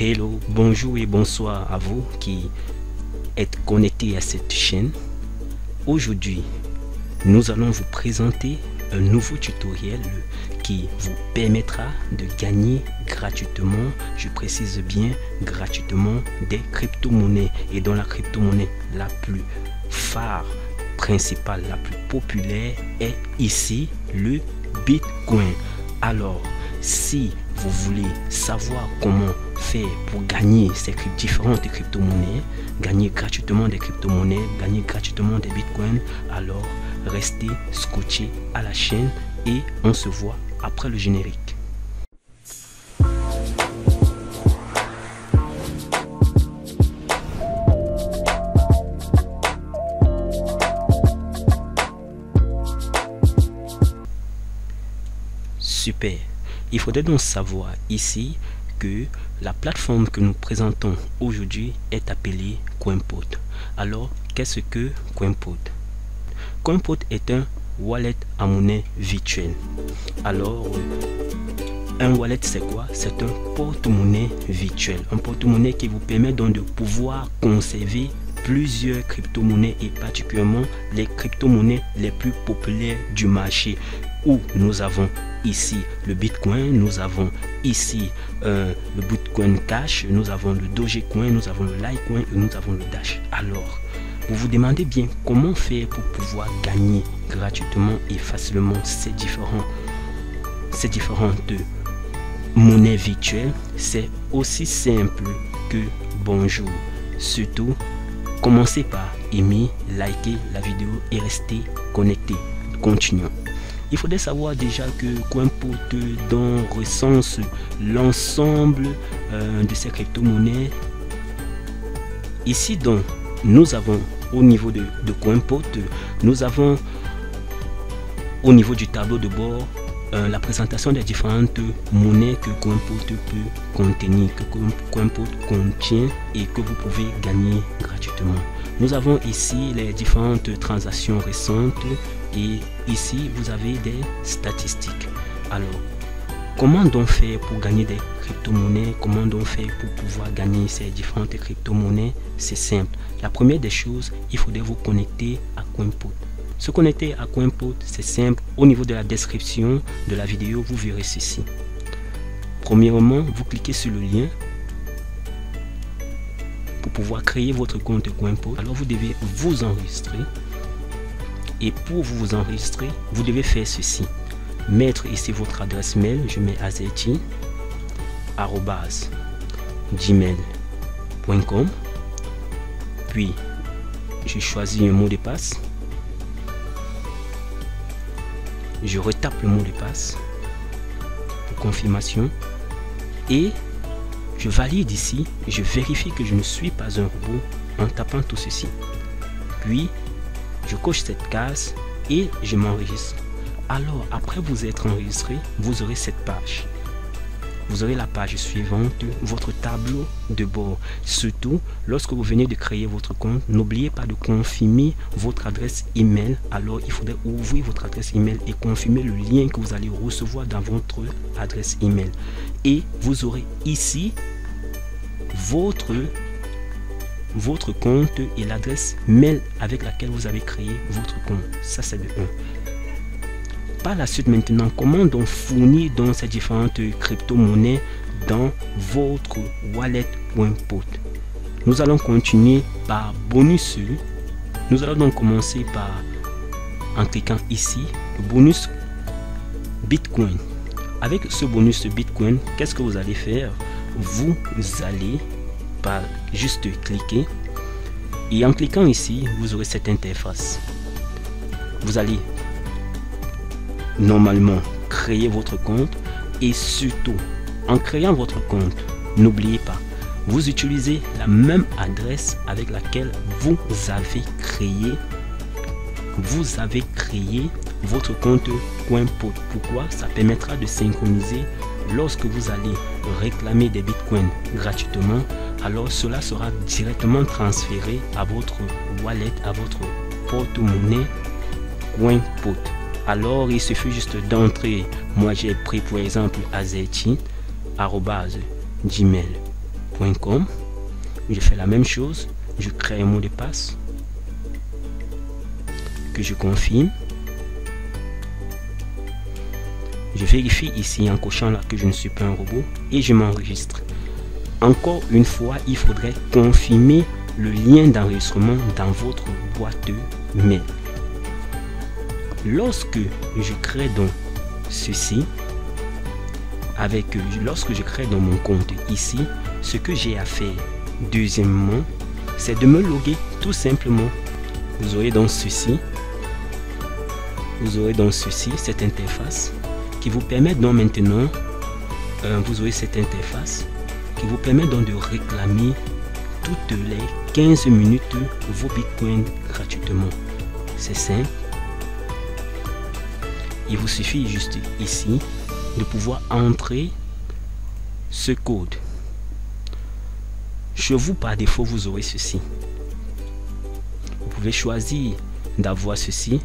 Hello, bonjour et bonsoir à vous qui êtes connectés à cette chaîne. Aujourd'hui, nous allons vous présenter un nouveau tutoriel qui vous permettra de gagner gratuitement, je précise bien gratuitement, des crypto-monnaies. Et dans la crypto-monnaie la plus phare, principale, la plus populaire est ici le Bitcoin. Alors, si vous voulez savoir comment faire pour gagner ces différentes crypto-monnaies, gagner gratuitement des crypto-monnaies, gagner gratuitement des bitcoins, alors restez scotchés à la chaîne et on se voit après le générique. Super. Il faudrait donc savoir ici que la plateforme que nous présentons aujourd'hui est appelée CoinPot. Alors, qu'est-ce que CoinPot? CoinPot est un wallet à monnaie virtuelle. Alors, un wallet c'est quoi? C'est un porte-monnaie virtuel. Un porte-monnaie qui vous permet donc de pouvoir conserver plusieurs crypto-monnaies et particulièrement les crypto-monnaies les plus populaires du marché, où nous avons ici le Bitcoin, nous avons ici le Bitcoin Cash, nous avons le Dogecoin, nous avons le Litecoin et nous avons le Dash. Alors, vous vous demandez bien comment faire pour pouvoir gagner gratuitement et facilement ces différentes monnaies virtuelles. C'est aussi simple que bonjour. Surtout, commencez par aimer, liker la vidéo et rester connecté. Continuons. Il faudrait savoir déjà que CoinPot recense l'ensemble de ces crypto-monnaies. Ici donc, nous avons au niveau de CoinPot, nous avons au niveau du tableau de bord la présentation des différentes monnaies que CoinPot peut contenir, que CoinPot contient et que vous pouvez gagner gratuitement. Nous avons ici les différentes transactions récentes et ici vous avez des statistiques. Alors, comment donc faire pour gagner des crypto-monnaies? Comment donc faire pour pouvoir gagner ces différentes crypto-monnaies? C'est simple. La première des choses, il faudrait vous connecter à CoinPot. Se connecter à CoinPot, c'est simple. Au niveau de la description de la vidéo, vous verrez ceci. Premièrement, vous cliquez sur le lien pour pouvoir créer votre compte CoinPot. Alors vous devez vous enregistrer. Et pour vous enregistrer, vous devez faire ceci. Mettre ici votre adresse mail. Je mets azeti@gmail.com. Puis, je choisis un mot de passe. Je retape le mot de passe pour confirmation. Et je valide ici. Je vérifie que je ne suis pas un robot en tapant tout ceci. Puis, je coche cette case et je m'enregistre. Alors, après vous être enregistré, vous aurez cette page. Vous aurez la page suivante, votre tableau de bord. Surtout, lorsque vous venez de créer votre compte, n'oubliez pas de confirmer votre adresse email. Alors, il faudrait ouvrir votre adresse email et confirmer le lien que vous allez recevoir dans votre adresse email. Et vous aurez ici votre compte et l'adresse mail avec laquelle vous avez créé votre compte. Ça, c'est de 1. Par la suite, maintenant, comment donc fournir dans ces différentes crypto-monnaies dans votre wallet CoinPot? Nous allons continuer par bonus. Nous allons donc commencer en cliquant ici, le bonus Bitcoin. Avec ce bonus Bitcoin, qu'est-ce que vous allez faire? Vous allez par juste cliquer et en cliquant ici, vous aurez cette interface. Vous allez normalement créer votre compte et surtout en créant votre compte, n'oubliez pas, vous utilisez la même adresse avec laquelle vous avez créé votre compte CoinPot. Pourquoi? Ça permettra de synchroniser lorsque vous allez réclamer des bitcoins gratuitement. Alors cela sera directement transféré à votre wallet, à votre porte-monnaie CoinPot. Alors il suffit juste d'entrer. Moi j'ai pris pour exemple azeti@gmail.com. monevitcoin.com. Je fais la même chose, je crée un mot de passe que je confirme. Je vérifie ici en cochant là que je ne suis pas un robot et je m'enregistre. Encore une fois, il faudrait confirmer le lien d'enregistrement dans votre boîte mail. Lorsque je crée donc ceci, lorsque je crée dans mon compte ici, ce que j'ai à faire deuxièmement, c'est de me loguer tout simplement. Vous aurez donc ceci, cette interface qui vous permet donc maintenant, vous aurez cette interface qui vous permet donc de réclamer toutes les 15 minutes vos bitcoins gratuitement. C'est simple. Il vous suffit juste ici de pouvoir entrer ce code. Chez vous, par défaut, vous aurez ceci. Vous pouvez choisir d'avoir ceci.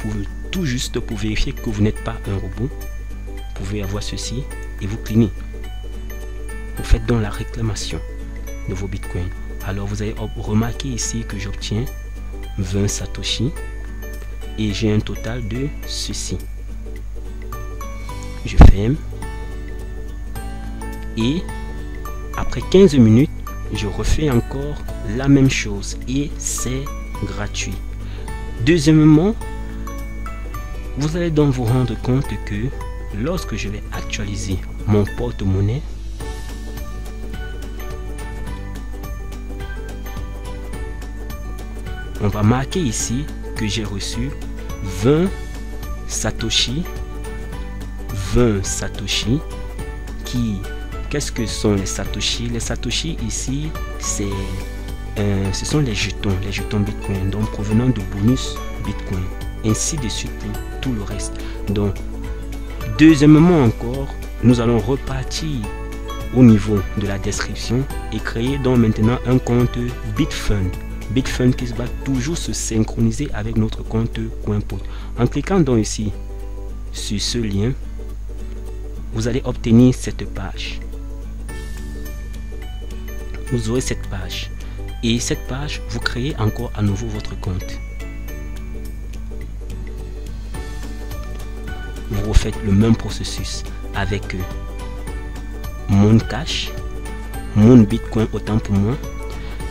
Pour tout juste pour vérifier que vous n'êtes pas un robot, vous pouvez avoir ceci et vous clignez. Vous faites donc la réclamation de vos bitcoins. Alors vous avez remarqué ici que j'obtiens 20 satoshi et j'ai un total de ceci. Je ferme et après 15 minutes je refais encore la même chose et c'est gratuit. Deuxièmement, vous allez donc vous rendre compte que lorsque je vais actualiser mon porte-monnaie, on va marquer ici que j'ai reçu 20 satoshi. 20 satoshi qu'est-ce que sont les satoshi? Les satoshi ici, ce sont les jetons bitcoin, donc provenant de bonus bitcoin, ainsi de suite pour tout le reste. Donc deuxièmement encore, nous allons repartir au niveau de la description et créer donc maintenant un compte Bitfund qui va toujours se synchroniser avec notre compte CoinPod. En cliquant donc ici sur ce lien, vous allez obtenir cette page. Vous aurez cette page et cette page, vous créez encore à nouveau votre compte. Vous refaites le même processus avec Mon Cash, Mon Bitcoin autant pour moi.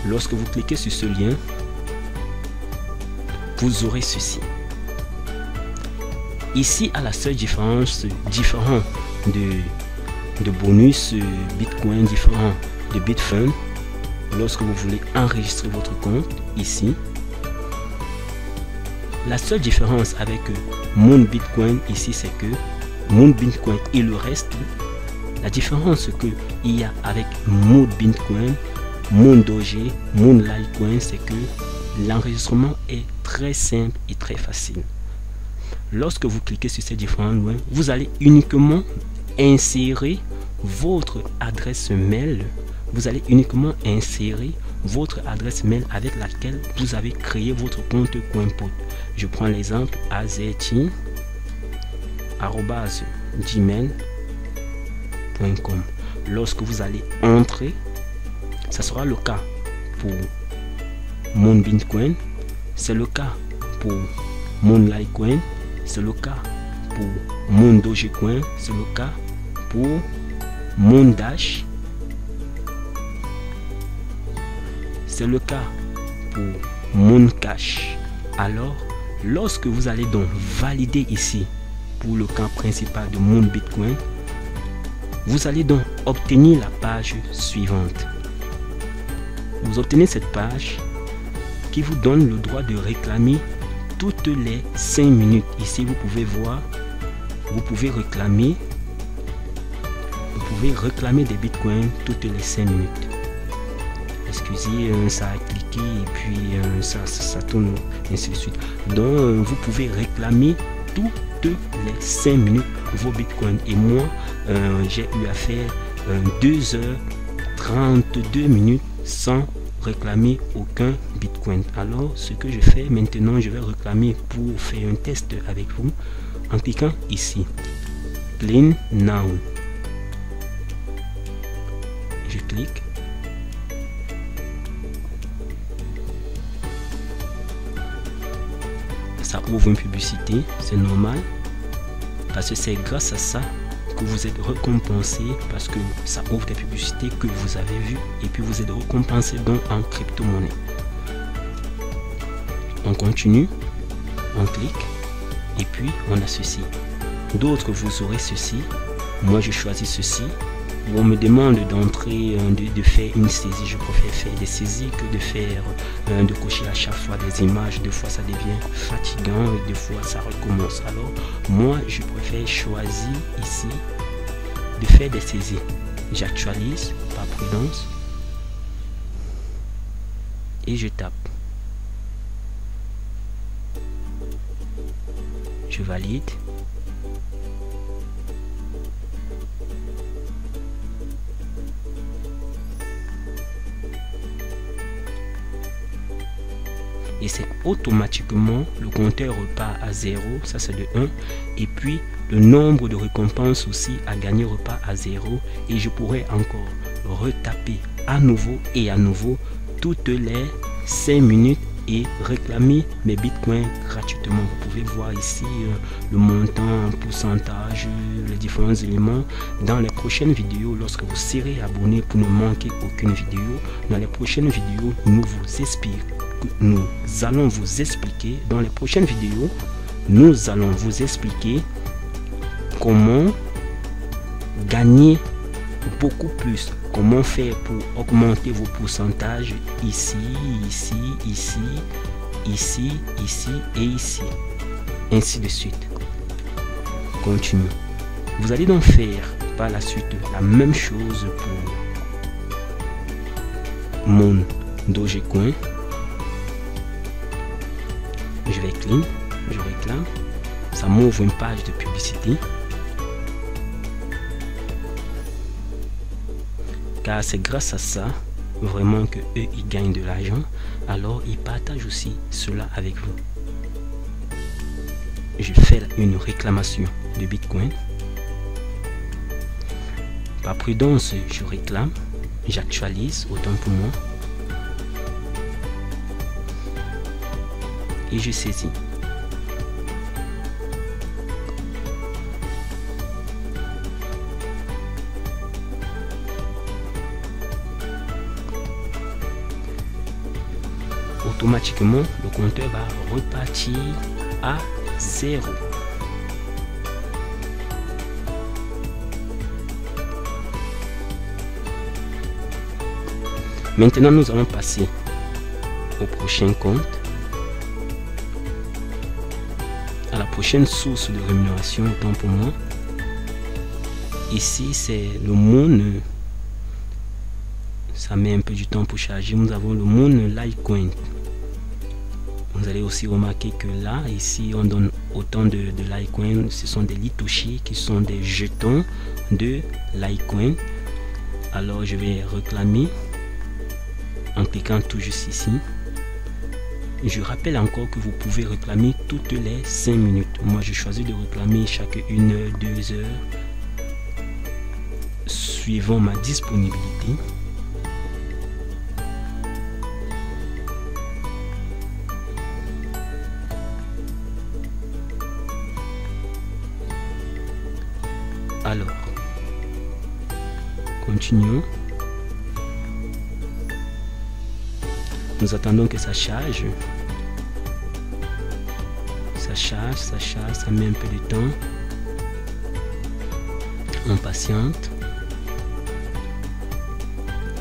Lorsque vous cliquez sur ce lien, vous aurez ceci. Ici, à la seule différence, différent de bonus Bitcoin, différent de Bitfund, lorsque vous voulez enregistrer votre compte ici, la seule différence avec Mon Bitcoin ici, c'est que Mon Bitcoin et le reste, la différence qu'il y a avec Mon Bitcoin, Mon Doge, Mon Litecoin, c'est que l'enregistrement est très simple et très facile. Lorsque vous cliquez sur ces différents liens, vous allez uniquement insérer votre adresse mail. Vous allez uniquement insérer votre adresse mail avec laquelle vous avez créé votre compte CoinPod. Je prends l'exemple azeti@gmail.com. Lorsque vous allez entrer, ça sera le cas pour Mon Bitcoin, c'est le cas pour Mon Litecoin, c'est le cas pour Mon Dogecoin, c'est le cas pour Mon Dash, c'est le cas pour Mon Cash. Alors, lorsque vous allez donc valider ici pour le camp principal de Mon Bitcoin, vous allez donc obtenir la page suivante. Vous obtenez cette page qui vous donne le droit de réclamer toutes les 5 minutes. Ici, vous pouvez voir, vous pouvez réclamer des bitcoins toutes les 5 minutes. Excusez, ça a cliqué et puis ça tourne, ainsi de suite. Donc, vous pouvez réclamer toutes les 5 minutes vos bitcoins. Et moi, j'ai eu à faire 2h32 sans réclamer aucun bitcoin. Alors ce que je fais maintenant, je vais réclamer pour faire un test avec vous en cliquant ici Clean Now. clique. Ça ouvre une publicité, c'est normal. Parce que c'est grâce à ça que vous êtes récompensé, parce que ça ouvre des publicités que vous avez vues et puis vous êtes récompensé donc en crypto-monnaie. On continue, on clique et puis on a ceci. D'autres vous aurez ceci. Moi je choisis ceci. On me demande d'entrer, de faire une saisie. Je préfère faire des saisies que de faire, de cocher à chaque fois des images. Des fois ça devient fatigant et des fois ça recommence. Alors moi je préfère choisir ici de faire des saisies. J'actualise par prudence et je tape. Je valide. Et c'est automatiquement le compteur repart à 0, ça c'est de 1, et puis le nombre de récompenses aussi à gagner repart à 0, et je pourrais encore retaper à nouveau et à nouveau toutes les 5 minutes et réclamer mes bitcoins gratuitement. Vous pouvez voir ici le montant en pourcentage, les différents éléments. Dans les prochaines vidéos, lorsque vous serez abonné pour ne manquer aucune vidéo, dans les prochaines vidéos, nous allons vous expliquer, dans les prochaines vidéos, nous allons vous expliquer comment gagner beaucoup plus, comment faire pour augmenter vos pourcentages ici, ici, ici, ici, ici et ici, ainsi de suite. Continue. Vous allez donc faire par la suite la même chose pour mon Dogecoin. Je vais clean, je réclame, ça m'ouvre une page de publicité. Car c'est grâce à ça vraiment que eux ils gagnent de l'argent, alors ils partagent aussi cela avec vous. Je fais une réclamation de Bitcoin. Par prudence, je réclame, j'actualise autant pour moi. Et je saisis. Automatiquement, le compteur va repartir à 0. Maintenant, nous allons passer au prochain compte, à la prochaine source de rémunération, autant pour moi. Ici, c'est le Moon. Ça met un peu du temps pour charger. Nous avons le Moon Litecoin. Vous allez aussi remarquer que là, ici, on donne autant de Litecoin. Ce sont des Litoshi qui sont des jetons de Litecoin. Alors, je vais réclamer en cliquant tout juste ici. Je rappelle encore que vous pouvez réclamer toutes les 5 minutes. Moi, je choisis de réclamer chaque 1 heure, 2 heures, suivant ma disponibilité. Alors, continuons. Nous attendons que ça charge. Ça charge, ça met un peu de temps. On patiente.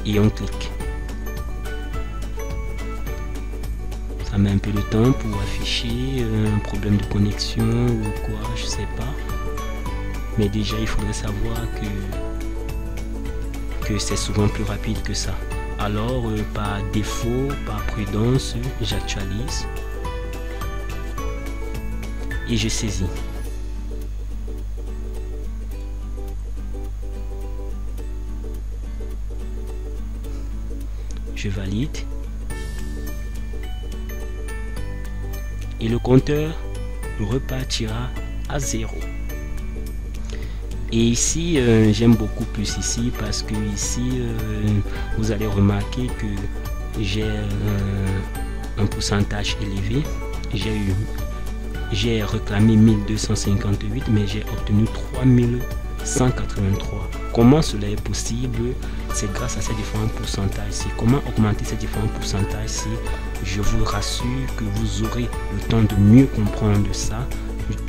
Et on clique. Ça met un peu de temps pour afficher un problème de connexion ou quoi, je sais pas. Mais déjà, il faudrait savoir que c'est souvent plus rapide que ça. Alors, par défaut, par prudence, j'actualise et je saisis. Je valide et le compteur repartira à 0. Et ici, j'aime beaucoup plus ici parce que ici, vous allez remarquer que j'ai un pourcentage élevé. J'ai réclamé 1258, mais j'ai obtenu 3183. Comment cela est possible? C'est grâce à ces différents pourcentages ici. Comment augmenter ces différents pourcentages ici? Je vous rassure que vous aurez le temps de mieux comprendre ça,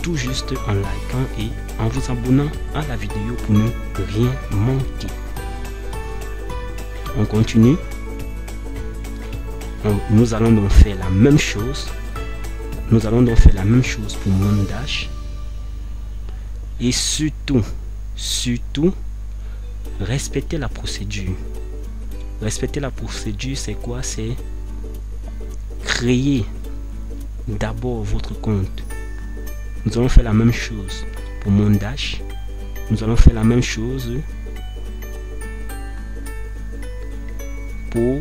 tout juste en likant et en vous abonnant à la vidéo pour ne rien manquer. On continue. Nous allons donc faire la même chose. Nous allons donc faire la même chose pour mon Dash. Et surtout, respectez la procédure. Respecter la procédure, c'est quoi? C'est créer d'abord votre compte. Nous allons faire la même chose pour mon Dash. Nous allons faire la même chose pour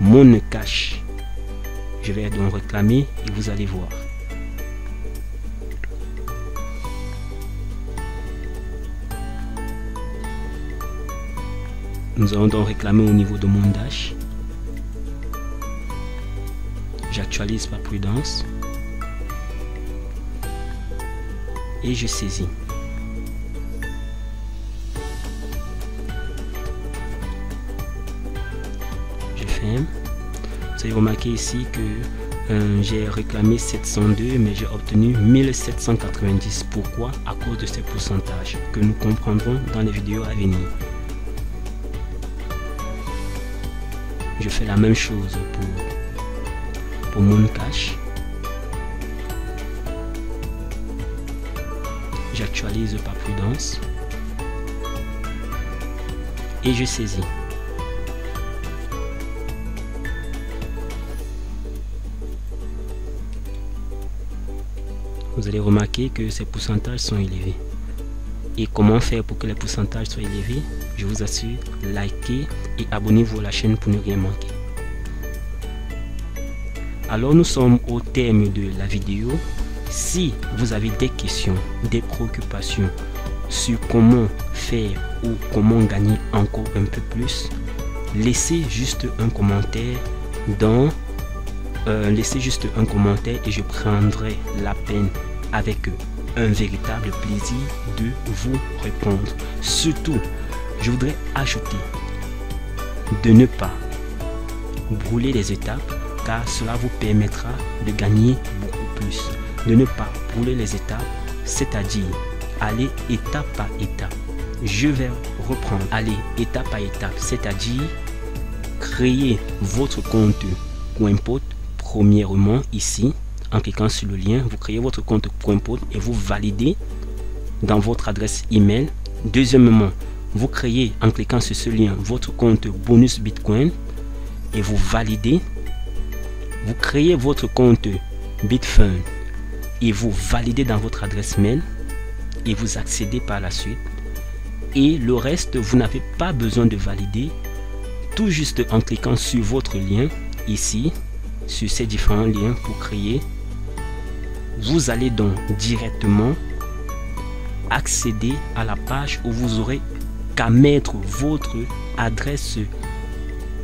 mon Cash. Je vais donc réclamer et vous allez voir. Nous allons donc réclamer au niveau de mon Dash. J'actualise par prudence. Et je saisis. Je ferme. Vous avez remarqué ici que j'ai réclamé 702, mais j'ai obtenu 1790. Pourquoi? À cause de ces pourcentages que nous comprendrons dans les vidéos à venir. Je fais la même chose pour mon Cash. J'actualise par prudence et je saisis. Vous allez remarquer que ces pourcentages sont élevés. Et comment faire pour que les pourcentages soient élevés? Je vous assure, likez et abonnez-vous à la chaîne pour ne rien manquer. Alors nous sommes au terme de la vidéo. Si vous avez des questions, des préoccupations sur comment faire ou comment gagner encore un peu plus, laissez juste un commentaire et je prendrai la peine avec un véritable plaisir de vous répondre. Surtout, je voudrais ajouter de ne pas brûler les étapes car cela vous permettra de gagner beaucoup plus. De ne pas brûler les étapes, c'est-à-dire aller étape par étape. Je vais reprendre, aller étape par étape, c'est-à-dire créer votre compte CoinPot. Premièrement, ici, en cliquant sur le lien, vous créez votre compte CoinPot et vous validez dans votre adresse email. Deuxièmement, vous créez en cliquant sur ce lien votre compte bonus Bitcoin et vous validez. Vous créez votre compte Bitfund et vous validez dans votre adresse mail et vous accédez par la suite. Et le reste, vous n'avez pas besoin de valider. Tout juste en cliquant sur votre lien ici, sur ces différents liens pour créer, vous allez donc directement accéder à la page où vous aurez qu'à mettre votre adresse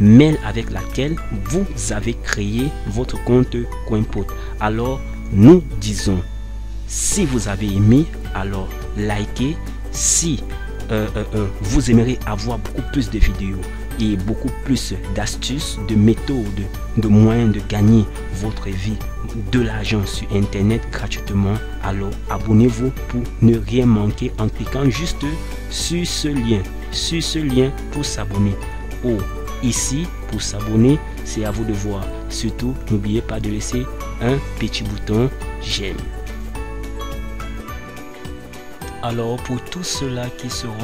mail avec laquelle vous avez créé votre compte CoinPot. Alors nous disons, si vous avez aimé, alors likez. Si vous aimeriez avoir beaucoup plus de vidéos et beaucoup plus d'astuces, de méthodes, de moyens de gagner votre vie, de l'argent sur internet gratuitement, alors abonnez-vous pour ne rien manquer en cliquant juste sur ce lien pour s'abonner. Ou ici pour s'abonner, c'est à vous de voir. Surtout, n'oubliez pas de laisser un petit bouton j'aime. Alors pour tous ceux-là qui seront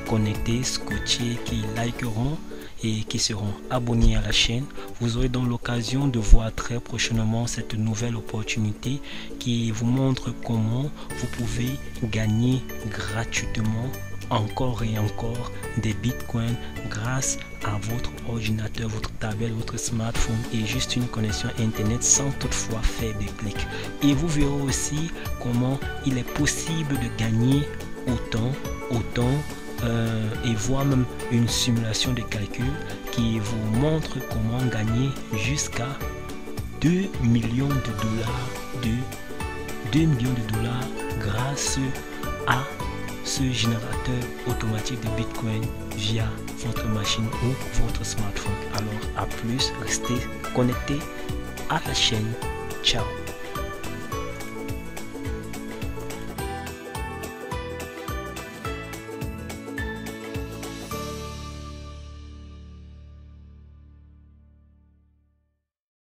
connectés, scotchés, qui likeront et qui seront abonnés à la chaîne, vous aurez donc l'occasion de voir très prochainement cette nouvelle opportunité qui vous montre comment vous pouvez gagner gratuitement encore et encore des bitcoins grâce à votre ordinateur, votre tablette, votre smartphone et juste une connexion internet sans toutefois faire de clics. Et vous verrez aussi comment il est possible de gagner autant et voir même une simulation de calcul qui vous montre comment gagner jusqu'à 2 millions de dollars grâce à ce générateur automatique de Bitcoin via votre machine ou votre smartphone. Alors à plus, restez connectés à la chaîne. Ciao.